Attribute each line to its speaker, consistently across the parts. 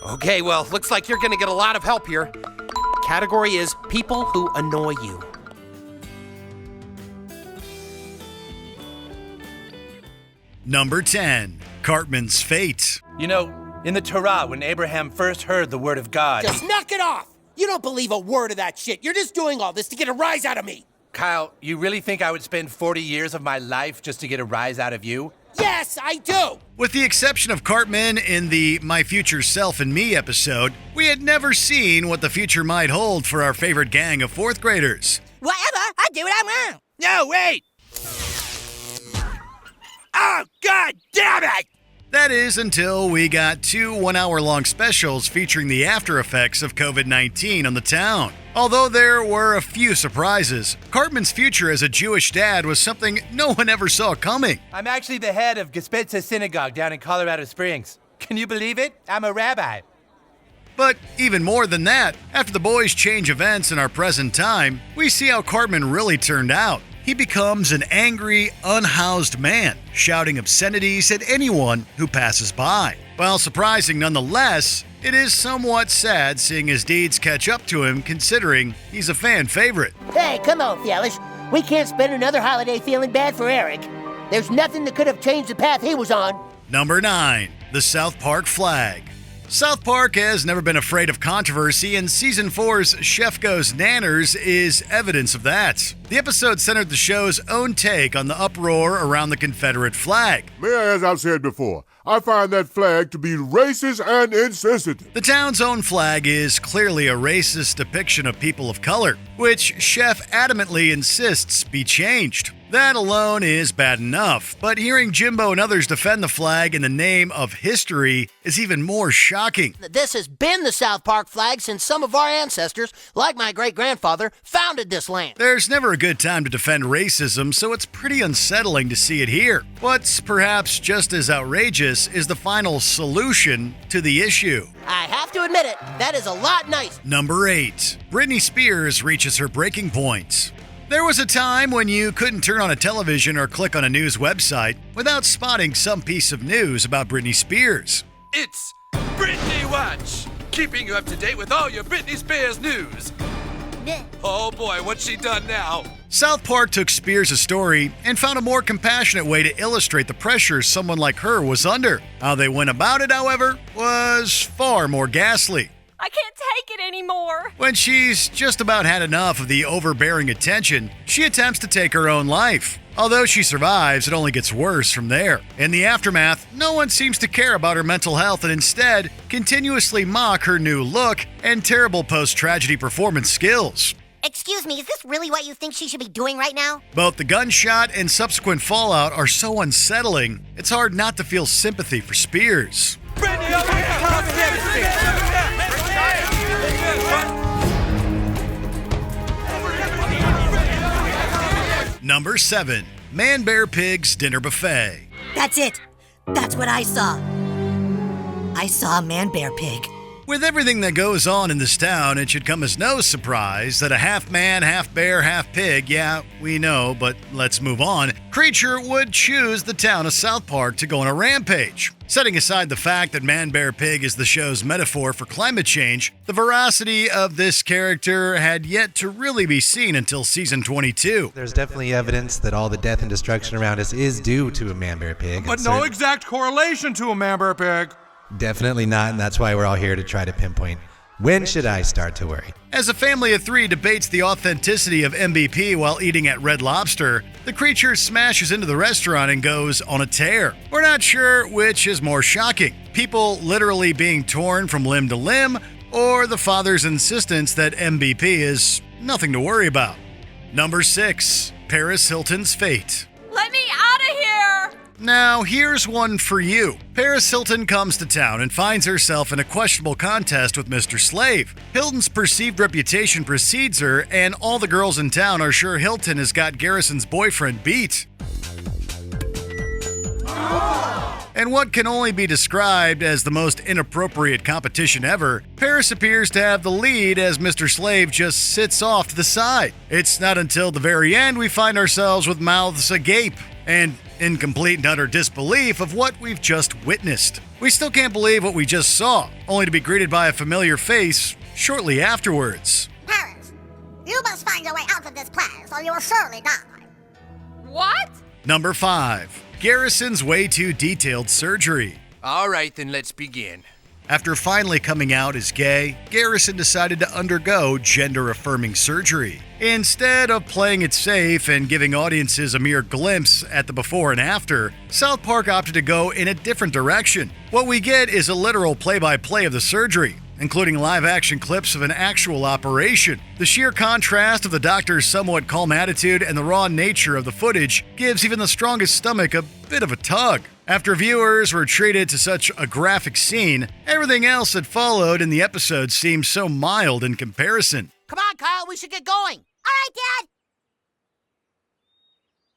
Speaker 1: Okay, well, looks like you're gonna get a lot of help here. Category is people who annoy you.
Speaker 2: Number 10, Cartmans Fate.
Speaker 3: You know, in the Torah, when Abraham first heard the word of God...
Speaker 4: Just knock it off! You don't believe a word of that shit. You're just doing all this to get a rise out of me.
Speaker 3: Kyle, you really think I would spend 40 years of my life just to get a rise out of you?
Speaker 4: Yes, I do!
Speaker 2: With the exception of Cartman in the My Future Self and Me episode, we had never seen what the future might hold for our favorite gang of 4th graders.
Speaker 4: Whatever, I do what I want.
Speaker 1: No, wait! Oh, God damn it!
Speaker 2: That is until we got 2 one-hour-long specials featuring the after effects of COVID-19 on the town. Although there were a few surprises, Cartman's future as a Jewish dad was something no one ever saw coming.
Speaker 3: I'm actually the head of Gespetza Synagogue down in Colorado Springs. Can you believe it? I'm a rabbi.
Speaker 2: But even more than that, after the boys change events in our present time, we see how Cartman really turned out. He becomes an angry, unhoused man, shouting obscenities at anyone who passes by. While surprising nonetheless, it is somewhat sad seeing his deeds catch up to him considering he's a fan favorite.
Speaker 4: Hey, come on, fellas. We can't spend another holiday feeling bad for Eric. There's nothing that could have changed the path he was on.
Speaker 2: Number 9, the South Park flag. South Park has never been afraid of controversy, and Season 4's Chef Goes Nanners is evidence of that. The episode centered the show's own take on the uproar around the Confederate flag.
Speaker 5: As I've said before, I find that flag to be racist and insensitive.
Speaker 2: The town's own flag is clearly a racist depiction of people of color, which Chef adamantly insists be changed. That alone is bad enough, but hearing Jimbo and others defend the flag in the name of history is even more shocking.
Speaker 4: This has been the South Park flag since some of our ancestors, like my great-grandfather, founded this land.
Speaker 2: There's never a good time to defend racism, so it's pretty unsettling to see it here. What's perhaps just as outrageous is the final solution to the issue.
Speaker 4: I have to admit it, that is a lot nicer.
Speaker 2: Number 8. Britney Spears reaches her breaking point. There was a time when you couldn't turn on a television or click on a news website without spotting some piece of news about Britney Spears.
Speaker 1: It's Britney Watch, keeping you up to date with all your Britney Spears news. Oh boy, what's she done now?
Speaker 2: South Park took Spears' story and found a more compassionate way to illustrate the pressures someone like her was under. How they went about it, however, was far more ghastly.
Speaker 6: I can't take it anymore.
Speaker 2: When she's just about had enough of the overbearing attention, she attempts to take her own life. Although she survives, it only gets worse from there. In the aftermath, no one seems to care about her mental health and instead continuously mock her new look and terrible post-tragedy performance skills.
Speaker 7: Excuse me, is this really what you think she should be doing right now?
Speaker 2: Both the gunshot and subsequent fallout are so unsettling, it's hard not to feel sympathy for Spears.
Speaker 1: Britney, over here! Tell us everything!
Speaker 2: Number 7, Man Bear Pig's Dinner Buffet.
Speaker 8: That's it. That's what I saw. I saw a man-bear pig.
Speaker 2: With everything that goes on in this town, it should come as no surprise that a half-man, half-bear, half-pig, yeah, we know, but let's move on, creature would choose the town of South Park to go on a rampage. Setting aside the fact that Man-Bear-Pig is the show's metaphor for climate change, the veracity of this character had yet to really be seen until season 22.
Speaker 9: There's definitely evidence that all the death and destruction around us is due to a man-bear-pig.
Speaker 10: But no exact correlation to a man-bear-pig.
Speaker 9: Definitely not, and that's why we're all here to try to pinpoint when should I start to worry.
Speaker 2: As a family of 3 debates the authenticity of MVP while eating at Red Lobster, the creature smashes into the restaurant and goes on a tear. We're not sure which is more shocking, people literally being torn from limb to limb, or the father's insistence that MVP is nothing to worry about. Number 6, Paris Hilton's Fate.
Speaker 6: Let me out of here!
Speaker 2: Now, here's one for you. Paris Hilton comes to town and finds herself in a questionable contest with Mr. Slave. Hilton's perceived reputation precedes her, and all the girls in town are sure Hilton has got Garrison's boyfriend beat. And what can only be described as the most inappropriate competition ever, Paris appears to have the lead as Mr. Slave just sits off to the side. It's not until the very end we find ourselves with mouths agape and in complete and utter disbelief of what we've just witnessed. We still can't believe what we just saw, only to be greeted by a familiar face shortly afterwards.
Speaker 7: Paris, you must find your way out of this place or you will surely die.
Speaker 6: What?
Speaker 2: Number 5. Garrisons Way Too Detailed Surgery.
Speaker 1: All right, then let's begin.
Speaker 2: After finally coming out as gay, Garrison decided to undergo gender-affirming surgery. Instead of playing it safe and giving audiences a mere glimpse at the before and after, South Park opted to go in a different direction. What we get is a literal play-by-play of the surgery, including live-action clips of an actual operation. The sheer contrast of the doctor's somewhat calm attitude and the raw nature of the footage gives even the strongest stomach a bit of a tug. After viewers were treated to such a graphic scene, everything else that followed in the episode seemed so mild in comparison.
Speaker 4: Come on, Kyle, we should get going.
Speaker 7: All right, Dad.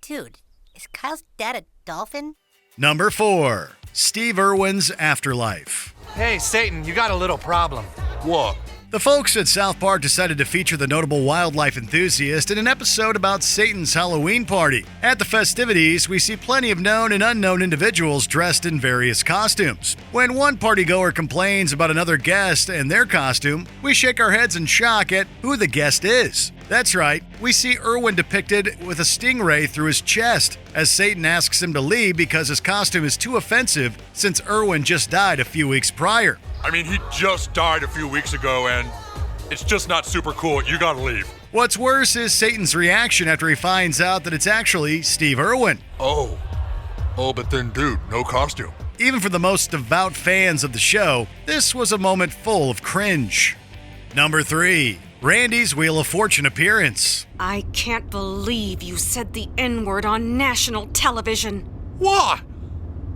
Speaker 8: Dude, is Kyle's dad a dolphin?
Speaker 2: Number 4. Steve Irwin's Afterlife.
Speaker 3: Hey, Satan, you got a little problem.
Speaker 1: What?
Speaker 2: The folks at South Park decided to feature the notable wildlife enthusiast in an episode about Satan's Halloween party. At the festivities, we see plenty of known and unknown individuals dressed in various costumes. When one partygoer complains about another guest and their costume, we shake our heads in shock at who the guest is. That's right, we see Irwin depicted with a stingray through his chest, as Satan asks him to leave because his costume is too offensive since Irwin just died a few weeks prior.
Speaker 10: I mean, he just died a few weeks ago, and it's just not super cool. You gotta leave.
Speaker 2: What's worse is Satan's reaction after he finds out that it's actually Steve Irwin.
Speaker 10: Oh, but then, dude, no costume.
Speaker 2: Even for the most devout fans of the show, this was a moment full of cringe. Number 3. Randy's Wheel of Fortune appearance.
Speaker 6: I can't believe you said the N-word on national television.
Speaker 1: What?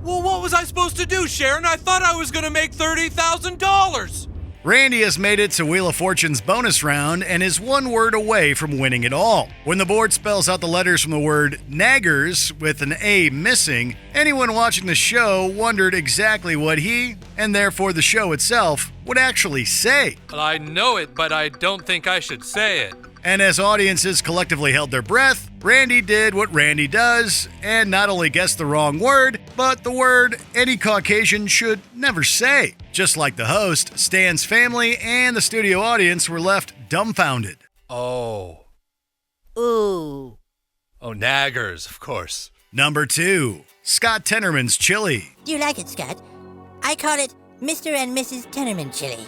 Speaker 1: Well, what was I supposed to do, Sharon? I thought I was gonna make $30,000.
Speaker 2: Randy has made it to Wheel of Fortune's bonus round and is one word away from winning it all. When the board spells out the letters from the word naggers with an A missing, anyone watching the show wondered exactly what he, and therefore the show itself, would actually say.
Speaker 1: Well, I know it, but I don't think I should say it.
Speaker 2: And as audiences collectively held their breath, Randy did what Randy does and not only guessed the wrong word, but the word any Caucasian should never say. Just like the host, Stan's family and the studio audience were left dumbfounded.
Speaker 1: Oh.
Speaker 8: Ooh.
Speaker 1: Oh, naggers, of course.
Speaker 2: Number 2. Scott Tenorman's chili.
Speaker 8: Do you like it, Scott? I call it Mr. and Mrs. Tenderman chili.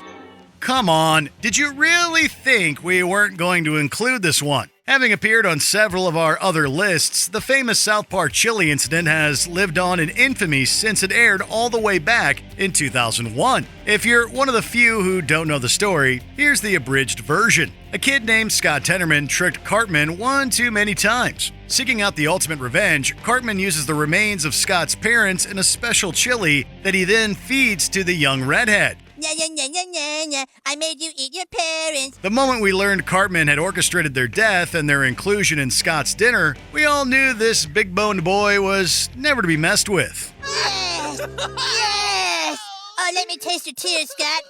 Speaker 2: Come on, did you really think we weren't going to include this one? Having appeared on several of our other lists, the famous South Park chili incident has lived on in infamy since it aired all the way back in 2001. If you're one of the few who don't know the story, here's the abridged version. A kid named Scott Tenorman tricked Cartman one too many times. Seeking out the ultimate revenge, Cartman uses the remains of Scott's parents in a special chili that he then feeds to the young redhead.
Speaker 8: I made you eat your parents.
Speaker 2: The moment we learned Cartman had orchestrated their death and their inclusion in Scott's dinner, we all knew this big-boned boy was never to be messed with.
Speaker 8: Yes! Yes! Oh, let me taste your tears, Scott.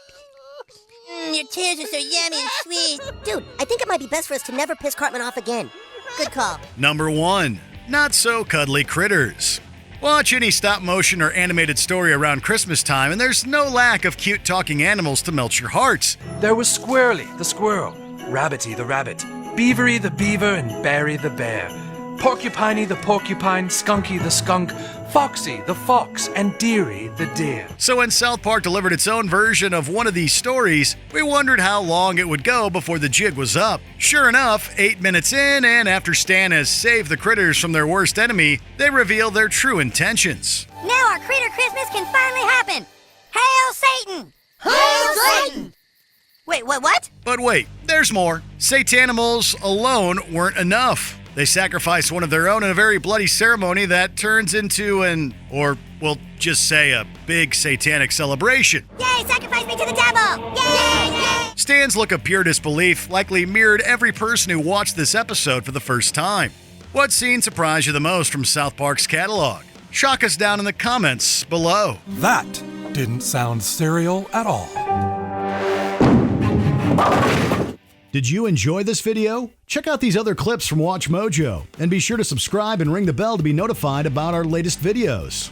Speaker 8: Your tears are so yummy and sweet.
Speaker 7: Dude, I think it might be best for us to never piss Cartman off again.
Speaker 8: Good call.
Speaker 2: Number 1. Not so cuddly critters. Watch any stop-motion or animated story around Christmas time, and there's no lack of cute talking animals to melt your hearts.
Speaker 11: There was Squirrely, the squirrel, Rabbity, the rabbit, Beavery, the beaver, and Barry, the bear, Porcupiney, the porcupine, Skunky, the skunk, Foxy, the fox, and Deary, the deer.
Speaker 2: So when South Park delivered its own version of one of these stories, we wondered how long it would go before the jig was up. Sure enough, 8 minutes in, and after Stan has saved the critters from their worst enemy, they reveal their true intentions.
Speaker 7: Now our Critter Christmas can finally happen. Hail Satan!
Speaker 8: Hail Satan! Wait, what?
Speaker 2: But wait, there's more. Satanimals alone weren't enough. They sacrificed one of their own in a very bloody ceremony that turns into or we'll just say a big satanic celebration.
Speaker 7: Yay, sacrifice me to the devil! Yay!
Speaker 2: Stan's look of pure disbelief likely mirrored every person who watched this episode for the first time. What scene surprised you the most from South Park's catalog? Shock us down in the comments below.
Speaker 10: That didn't sound serial at all.
Speaker 2: Did you enjoy this video? Check out these other clips from Watch Mojo, and be sure to subscribe and ring the bell to be notified about our latest videos.